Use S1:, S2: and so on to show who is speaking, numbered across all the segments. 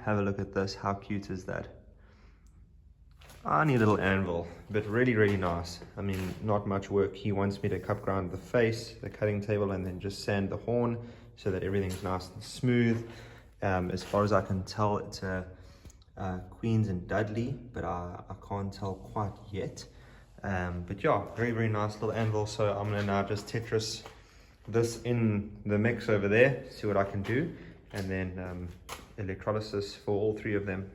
S1: have a look at this. How cute is that? Tiny little anvil, but really, really nice. I mean, not much work. He wants me to cup grind the face, the cutting table, and then just sand the horn so that everything's nice and smooth. As far as I can tell, it's a Queens and Dudley, but I can't tell quite yet. But yeah, very, very nice little anvil. So I'm gonna now just Tetris this in the mix over there, see what I can do, and then electrolysis for all three of them.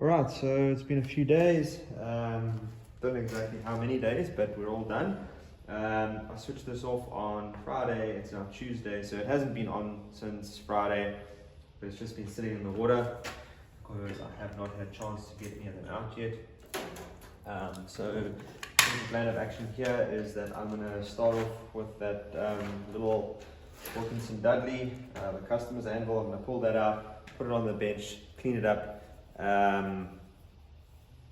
S1: Alright, so it's been a few days, don't know exactly how many days, but we're all done. I switched this off on Friday, it's now Tuesday, so it hasn't been on since Friday, but it's just been sitting in the water because I have not had a chance to get any of them out yet. So the plan of action here is that I'm going to start off with that little WILKINSON Dudley, the customer's anvil. I'm going to pull that out, put it on the bench, clean it up, and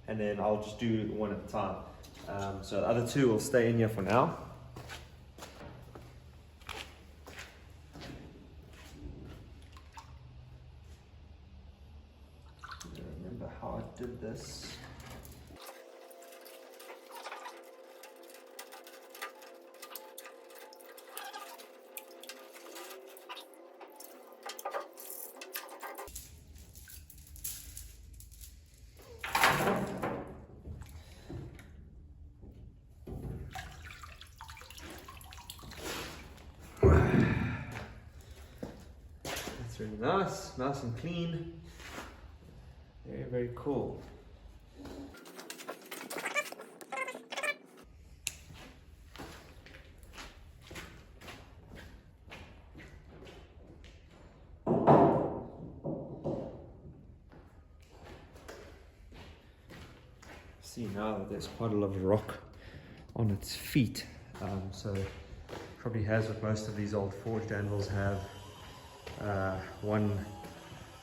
S1: then I'll just do one at a time. So the other two will stay in here for now. Remember how I did this. That's really nice and clean. Very, very cool. See now that there's quite a lot of rock on its feet, so probably has what most of these old forged anvils have.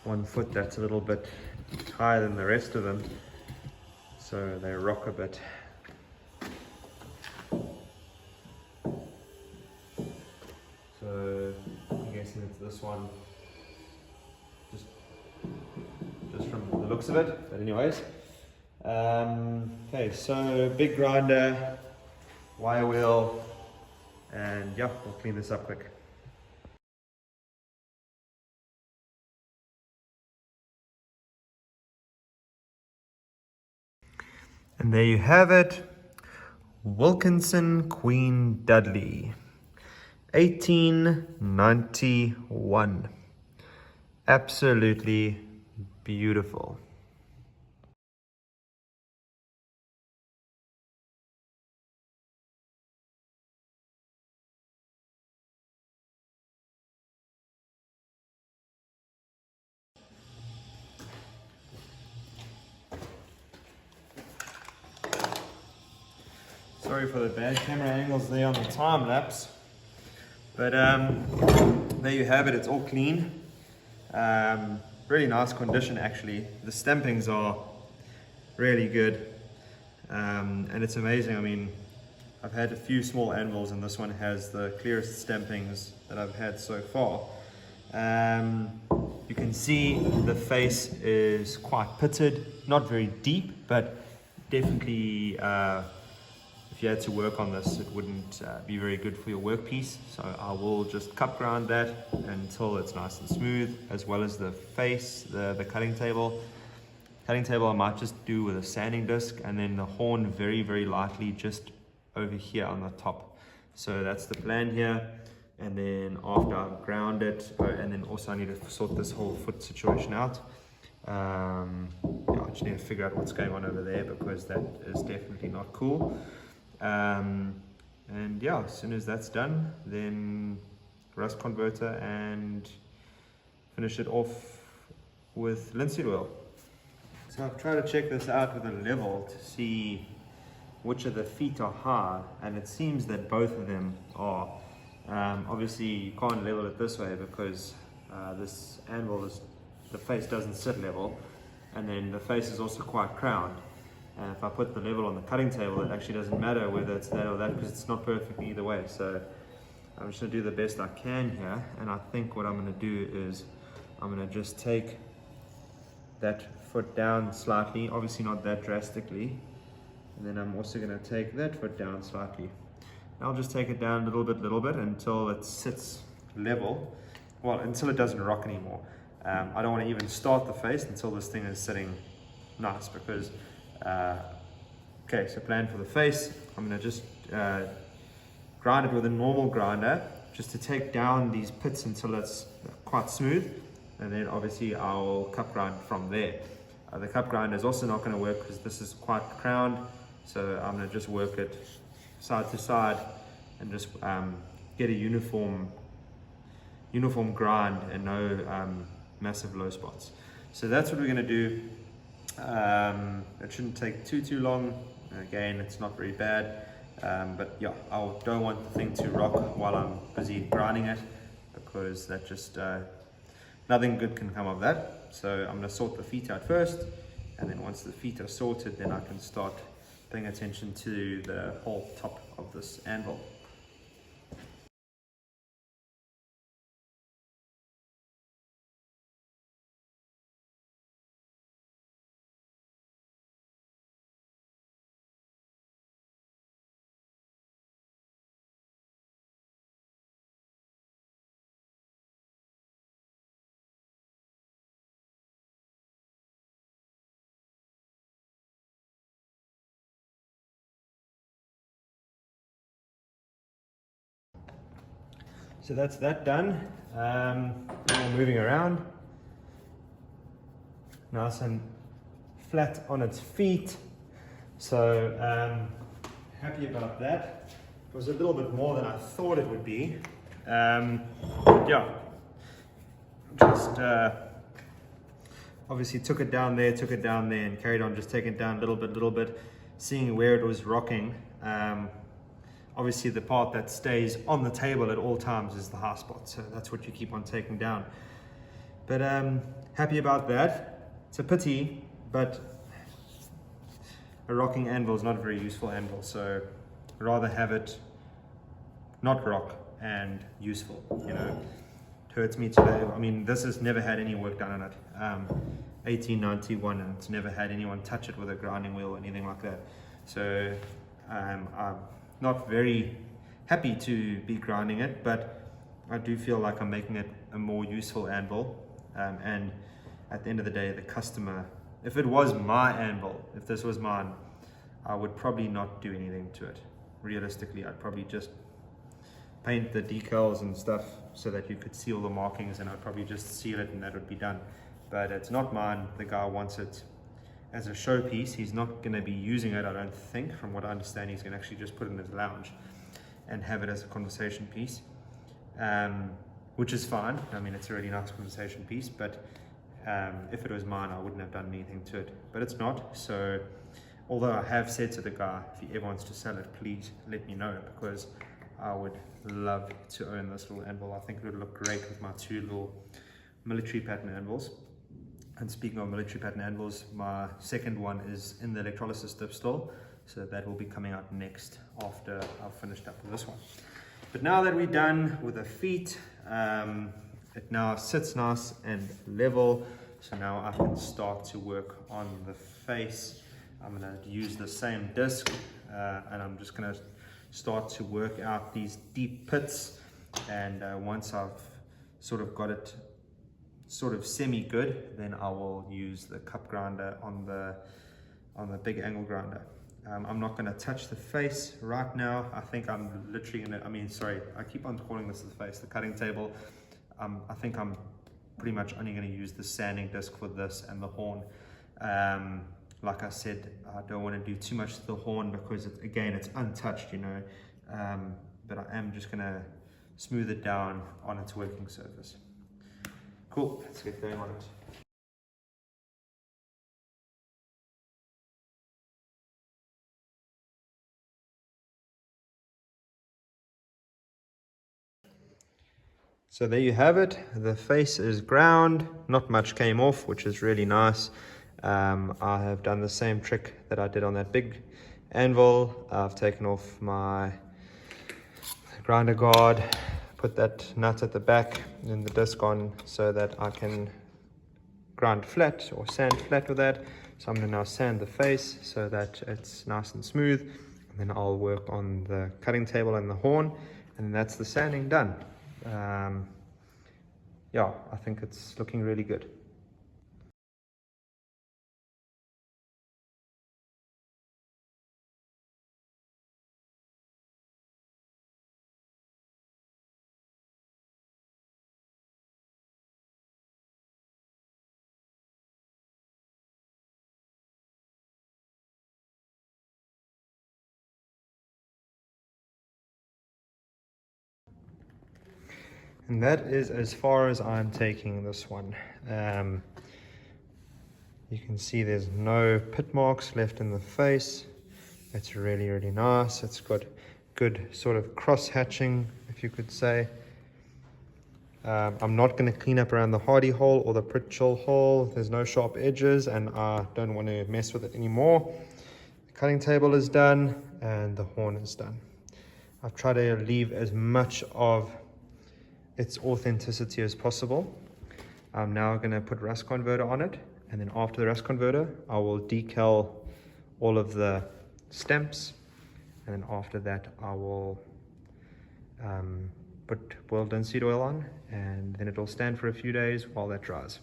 S1: One foot that's a little bit higher than the rest of them, so they rock a bit. So I'm guessing it's this one, just from the looks of it, but anyways. Okay, so big grinder, wire wheel, and yeah, we'll clean this up quick. And there you have it, WILKINSON Queen Dudley, 1891. Absolutely beautiful. Sorry for the bad camera angles there on the time lapse, but there you have it. It's all clean, really nice condition actually. The stampings are really good, and it's amazing. I mean, I've had a few small anvils and this one has the clearest stampings that I've had so far. You can see the face is quite pitted, not very deep, but definitely if you had to work on this, it wouldn't be very good for your workpiece. So I will just cup grind that until it's nice and smooth, as well as the face, the cutting table. Cutting table I might just do with a sanding disc, and then the horn very, very lightly just over here on the top. So that's the plan here. And then after I've ground it, and then also I need to sort this whole foot situation out. Yeah, I just need to figure out what's going on over there, because that is definitely not cool. And yeah, as soon as that's done, then rust converter and finish it off with linseed oil. So I've tried to check this out with a level to see which of the feet are high, and it seems that both of them are. Obviously you can't level it this way because this anvil the face doesn't sit level, and then the face is also quite crowned. And if I put the level on the cutting table, it actually doesn't matter whether it's that or that, because it's not perfect either way. So I'm just going to do the best I can here, and I think what I'm going to do is I'm going to just take that foot down slightly, obviously not that drastically, and then I'm also going to take that foot down slightly. I'll just take it down little bit until it sits level, well, until it doesn't rock anymore. I don't want to even start the face until this thing is sitting nice, because okay, so plan for the face. I'm going to just grind it with a normal grinder just to take down these pits until it's quite smooth, and then obviously I'll cup grind from there. The cup grinder is also not going to work because this is quite crowned, so I'm going to just work it side to side and just get a uniform grind and no massive low spots. So that's what we're going to do. It shouldn't take too long. Again, it's not very bad, but yeah, I don't want the thing to rock while I'm busy grinding it, because that just nothing good can come of that. So I'm going to sort the feet out first, and then once the feet are sorted, then I can start paying attention to the whole top of this anvil. So that's that done. Now moving around, nice and flat on its feet. So happy about that. It was a little bit more than I thought it would be. Yeah, just obviously took it down there, and carried on just taking it down little bit, seeing where it was rocking. Obviously the part that stays on the table at all times is the high spot, so that's what you keep on taking down. But happy about that. It's a pity, but a rocking anvil is not a very useful anvil, so I'd rather have it not rock and useful, you know. It hurts me today. I mean, this has never had any work done on it. 1891, and it's never had anyone touch it with a grinding wheel or anything like that. So I'm not very happy to be grinding it, but I do feel like I'm making it a more useful anvil. And at the end of the day, the customer, if it was my anvil, if this was mine, I would probably not do anything to it. Realistically, I'd probably just paint the decals and stuff so that you could see all the markings, and I'd probably just seal it and that would be done. But it's not mine. The guy wants it as a showpiece. He's not going to be using it, I don't think. From what I understand, he's going to actually just put it in his lounge and have it as a conversation piece, which is fine. I mean, it's a really nice conversation piece, but if it was mine, I wouldn't have done anything to it. But it's not. So although I have said to the guy, if he ever wants to sell it, please let me know, because I would love to own this little anvil. I think it would look great with my two little military pattern anvils. And speaking of military pattern anvils, my second one is in the electrolysis dip still, so that will be coming out next after I've finished up with this one. But now that we're done with the feet, it now sits nice and level, so now I can start to work on the face. I'm going to use the same disc, and I'm just going to start to work out these deep pits, and once I've sort of got it sort of semi-good, then I will use the cup grinder on the big angle grinder. I'm not going to touch the face right now. I think I'm literally going to, I keep on calling this the face, the cutting table. I think I'm pretty much only going to use the sanding disc for this and the horn. Like I said, I don't want to do too much to the horn because it's untouched, you know, but I am just going to smooth it down on its working surface. Cool, let's get going on it. So there you have it. The face is ground, not much came off, which is really nice. I have done the same trick that I did on that big anvil. I've taken off my grinder guard, put that nut at the back and the disc on so that I can grind flat or sand flat with that. So I'm going to now sand the face so that it's nice and smooth. And then I'll work on the cutting table and the horn. And that's the sanding done. Yeah, I think it's looking really good. And that is as far as I'm taking this one. You can see there's no pit marks left in the face. It's really, really nice. It's got good sort of cross hatching, if you could say. I'm not going to clean up around the hardy hole or the pritchel hole. There's no sharp edges and I don't want to mess with it anymore. The cutting table is done and the horn is done. I've tried to leave as much of its authenticity as possible. I'm now going to put rust converter on it, and then after the rust converter I will decal all of the stamps, and then after that I will put boiled linseed oil on, and then it will stand for a few days while that dries.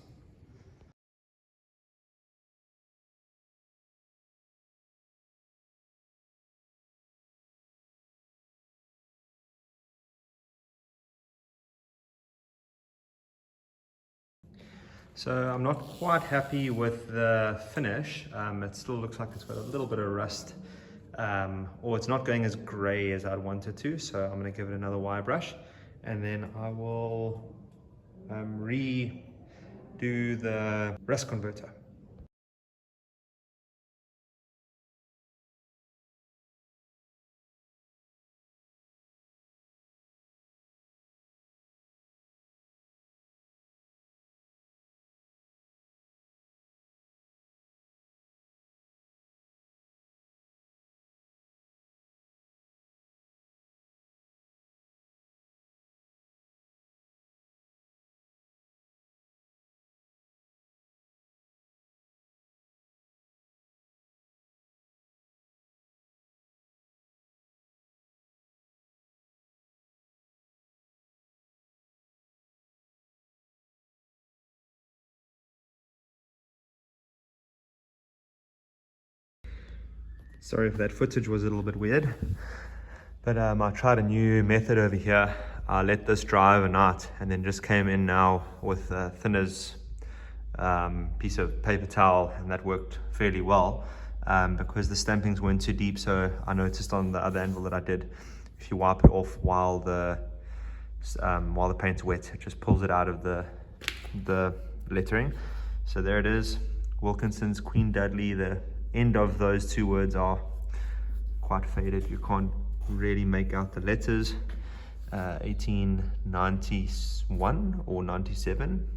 S1: So I'm not quite happy with the finish. It still looks like it's got a little bit of rust, or it's not going as gray as I'd want it to. So I'm going to give it another wire brush, and then I will redo the rust converter. Sorry if that footage was a little bit weird, but I tried a new method over here. I let this dry overnight and then just came in now with a thinner's piece of paper towel, and that worked fairly well because the stampings weren't too deep. So I noticed on the other anvil that I did, if you wipe it off while the paint's wet, it just pulls it out of the lettering. So there it is, Wilkinson's Queen Dudley. The end of those two words are quite faded. You can't really make out the letters. 1891 or 97.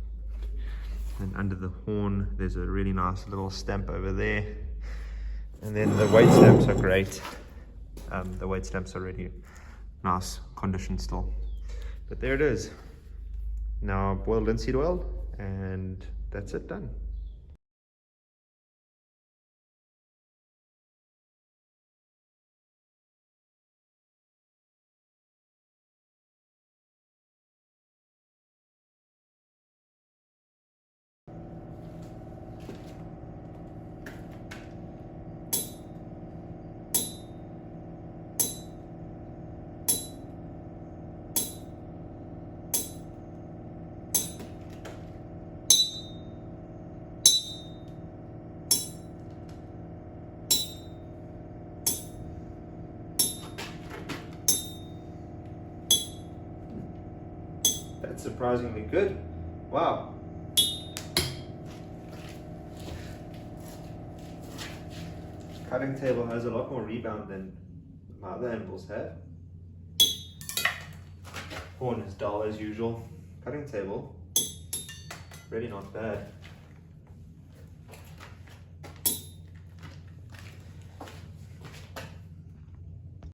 S1: And under the horn there's a really nice little stamp over there, and then the weight stamps are great. The weight stamps are really nice condition still, but there it is. Now boiled linseed oil, and that's it, done. That's surprisingly good. Wow. Cutting table has a lot more rebound than my other anvils have. Horn is dull as usual. Cutting table, really not bad.